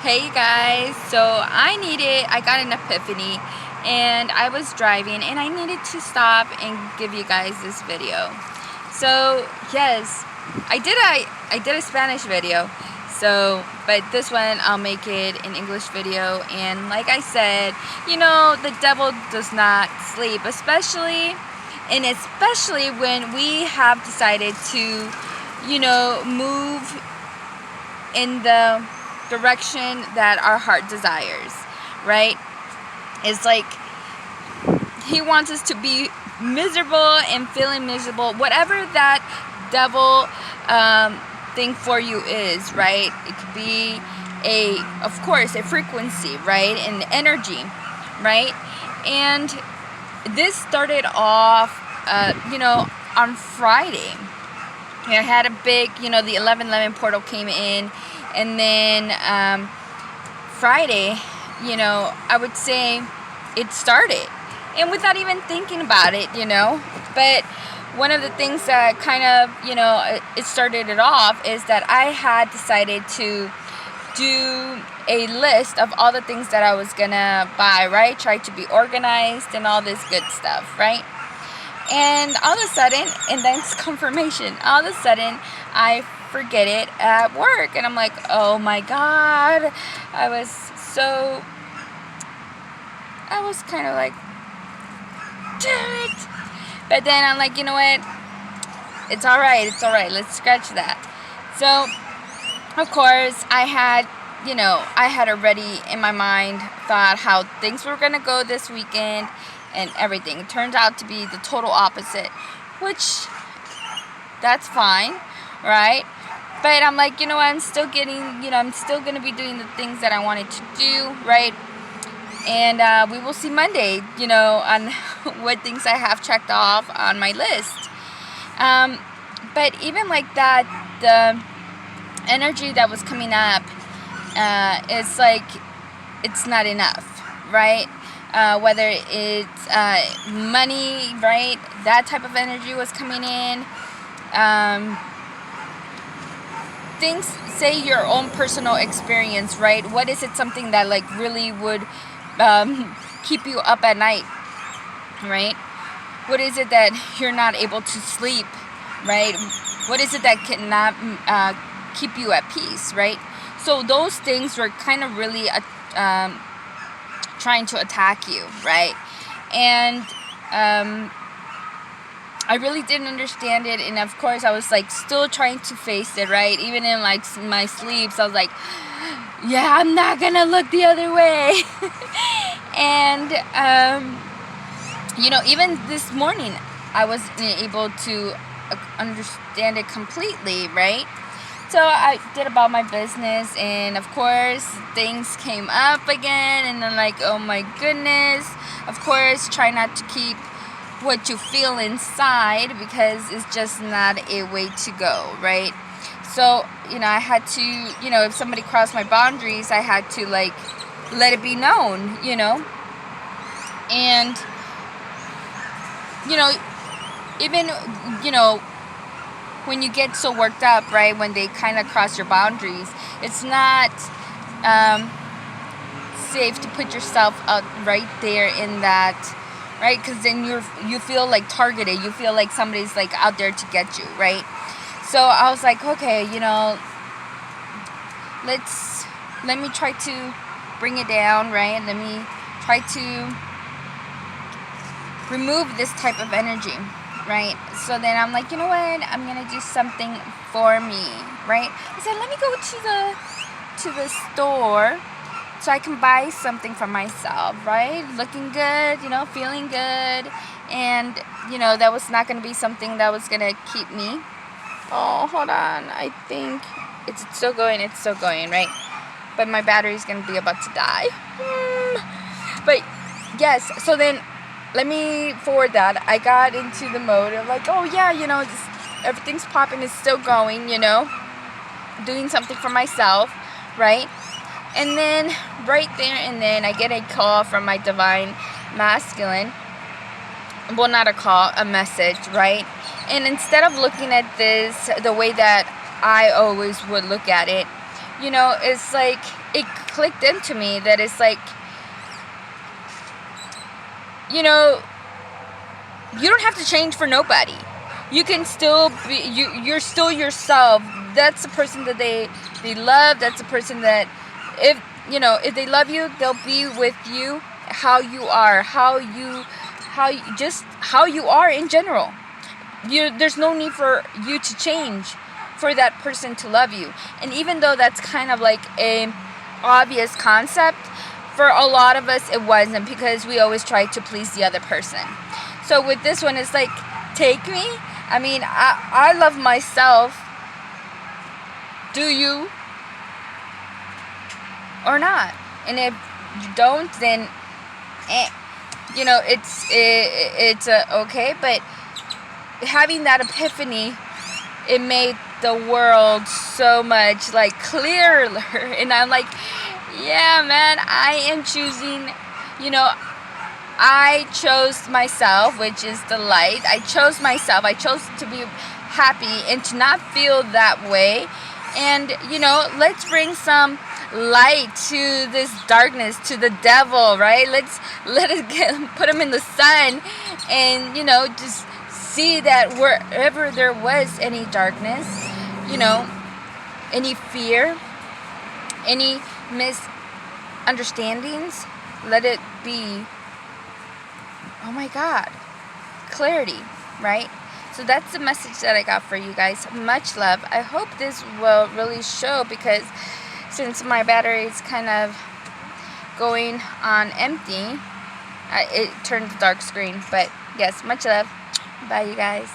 Hey you guys, so I got an epiphany and I was driving and I needed to stop and give you guys this video. So yes, I did a Spanish video, but this one I'll make it an English video. And like I said, the devil does not sleep, especially when we have decided to move in the direction that our heart desires, right? It's like he wants us to be miserable and feeling miserable, whatever that devil thing for you is, right? It could be of course, a frequency, right? An energy, right? And this started off, on Friday. I had a big, the 11/11 portal came in, and then Friday, I would say it started, and without even thinking about it, But one of the things that kind of, it started it off is that I had decided to do a list of all the things that I was gonna buy, right? Try to be organized and all this good stuff, right? And all of a sudden, and then it's confirmation, all of a sudden I forget it at work, and I'm like, oh my god. I was kind of like, damn it. But then I'm like, you know what, it's alright, let's scratch that. So of course I had already in my mind thought how things were gonna go this weekend and everything. It turns out to be the total opposite, which that's fine, right? But I'm like, I'm still gonna be doing the things that I wanted to do, right? And we will see Monday, on what things I have checked off on my list. But even like that, the energy that was coming up, it's like, it's not enough, right? Whether it's money, right? That type of energy was coming in. Things, say your own personal experience, right? What is it, something that like really would keep you up at night, right? What is it that you're not able to sleep, right? What is it that cannot keep you at peace, right? So those things were kind of really trying to attack you, right? And I really didn't understand it, and of course I was like still trying to face it, right? Even in like my sleeps, I was like, yeah, I'm not gonna look the other way. And even this morning I wasn't able to understand it completely, right? So I did about my business, and of course things came up again, and I'm like, oh my goodness. Of course, try not to keep what you feel inside, because it's just not a way to go, right? So I had to, if somebody crossed my boundaries, I had to like let it be known, and even when you get so worked up, right, when they kind of cross your boundaries, it's not safe to put yourself out right there in that, right? Because then you feel like targeted. You feel like somebody's like out there to get you, right? So I was like, okay, let me try to bring it down, right? Let me try to remove this type of energy, right? So then I'm like, you know what? I'm gonna do something for me, right? I said, let me go to the store so I can buy something for myself, right? Looking good, feeling good, and that was not gonna be something that was gonna keep me. Oh, hold on. I think it's still going, right? But my battery's gonna be about to die. But yes, so then let me forward that. I got into the mode of like, oh yeah, everything's popping, it's still going, doing something for myself, right? And then right there and then I get a call from my divine masculine. Well, not a call, a message, right? And instead of looking at this the way that I always would look at it, you know, it's like, it clicked into me that it's like, you know, you don't have to change for nobody. You can still be, you're still yourself. That's the person that they love. That's the person that, if, you know, if they love you, they'll be with you how you are, how you are in general. There's no need for you to change for that person to love you. And even though that's kind of like a obvious concept, for a lot of us it wasn't, because we always try to please the other person. So with this one, it's like, take me. I mean, I love myself. Do you or not? And if you don't, then you know, it's okay. But having that epiphany, it made the world so much like clearer. And I'm like, yeah, man, I am choosing, you know, I chose myself, which is the light. I chose myself. I chose to be happy and to not feel that way. And, you know, let's bring some light to this darkness, to the devil, right? Let us put him in the sun, and, you know, just see that wherever there was any darkness, you know, any fear, any misunderstandings, let it be, oh my God, clarity, right? So that's the message that I got for you guys. Much love. I hope this will really show, because since my battery is kind of going on empty, it turned the dark screen. But yes, much love. Bye, you guys.